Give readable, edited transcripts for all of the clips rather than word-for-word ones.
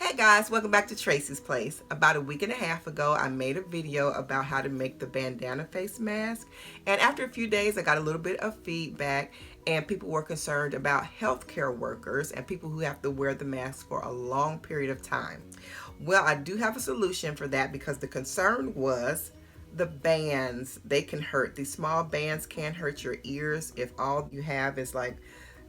Hey guys, welcome back to Tracie's Place. About a week and a half ago, I made a video about how to make the bandana face mask. And after a few days, I got a little bit of feedback and people were concerned about healthcare workers and people who have to wear the mask for a long period of time. Well, I do have a solution for that because the concern was the bands. They can hurt. These small bands can hurt your ears if all you have is like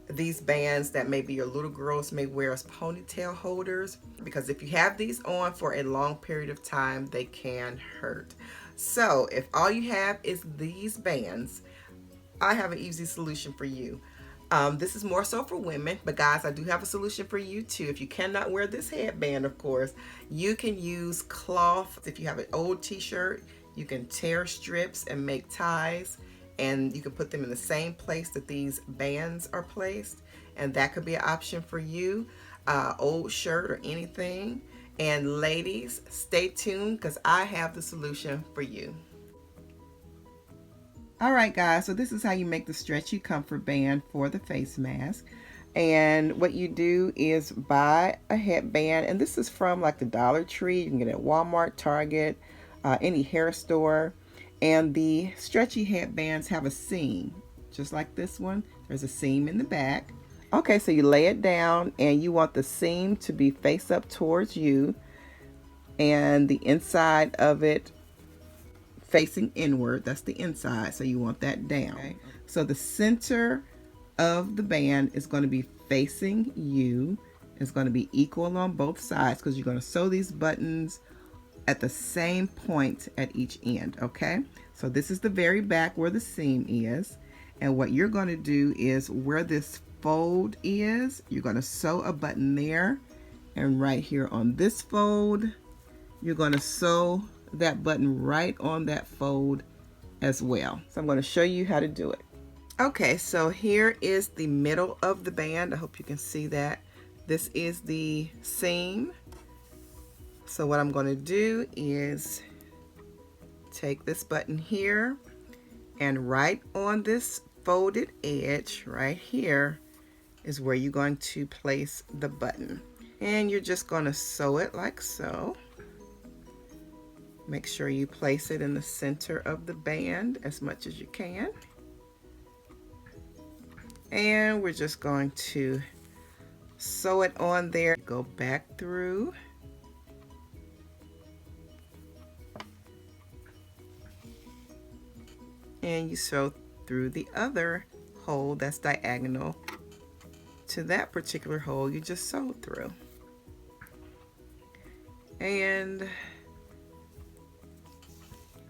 these bands that maybe your little girls may wear as ponytail holders, because if you have these on for a long period of time, they can hurt. So if all you have is these bands, I have an easy solution for you. This is more so for women, but guys, I do have a solution for you too. If you cannot wear this headband, of course, you can use cloth. If you have an old t-shirt, you can tear strips and make ties, and you can put them in the same place that these bands are placed, and that could be an option for you. Old shirt or anything. And ladies, stay tuned because I have the solution for you. All right guys, so this is how you make the stretchy comfort band for the face mask. And what you do is buy a headband, and this is from like the Dollar Tree. You can get it at Walmart, Target, any hair store. And the stretchy headbands have a seam, just like this one. There's a seam in the back. Okay, so you lay it down and you want the seam to be face up towards you and the inside of it facing inward. That's the inside, so you want that down. Okay. So the center of the band is going to be facing you. It's going to be equal on both sides because you're going to sew these buttons at the same point at each end. Okay, so this is the very back where the seam is, and what you're going to do is where this fold is, you're going to sew a button there, and right here on this fold you're going to sew that button right on that fold as well. So I'm going to show you how to do it. Okay, so here is the middle of the band. I hope you can see that. This is the seam. So what I'm going to do is take this button here, and right on this folded edge right here is where you're going to place the button, and you're just going to sew it like so. Make sure you place it in the center of the band as much as you can, and we're just going to sew it on there. Go back through and you sew through the other hole that's diagonal to that particular hole you just sewed through, and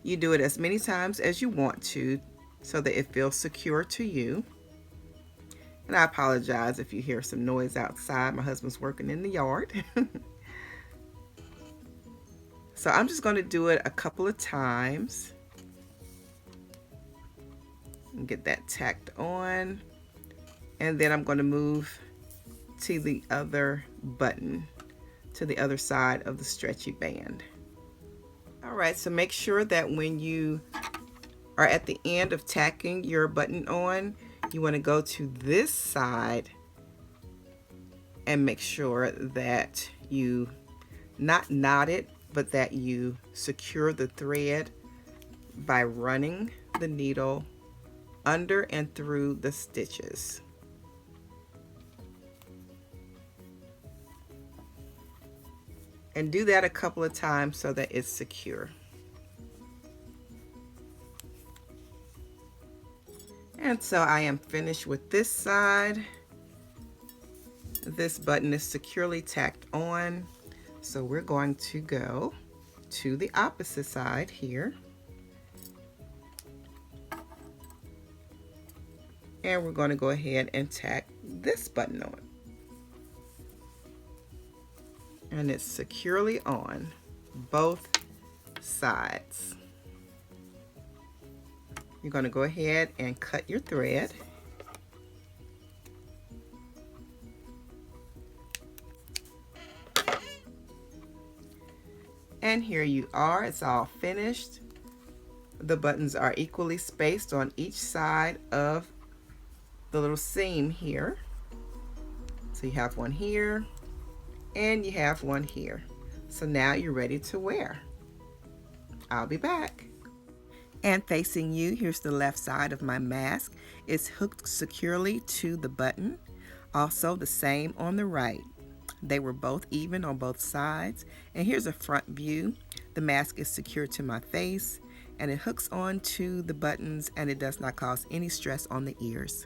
you do it as many times as you want to so that it feels secure to you. And I apologize if you hear some noise outside. My husband's working in the yard. So I'm just going to do it a couple of times and get that tacked on, and then I'm going to move to the other button, to the other side of the stretchy band. All right, so make sure that when you are at the end of tacking your button on, you want to go to this side and make sure that you not knot it, but that you secure the thread by running the needle under and through the stitches. And do that a couple of times so that it's secure. And so I am finished with this side. This button is securely tacked on. So we're going to go to the opposite side here. And we're going to go ahead and tack this button on. And it's securely on both sides. You're going to go ahead and cut your thread. And here you are, it's all finished. The buttons are equally spaced on each side of the little seam here. So you have one here and you have one here. So now you're ready to wear. I'll be back. And facing you, here's the left side of my mask. It's hooked securely to the button. Also the same on the right. They were both even on both sides. And here's a front view. The mask is secured to my face and it hooks on to the buttons and it does not cause any stress on the ears.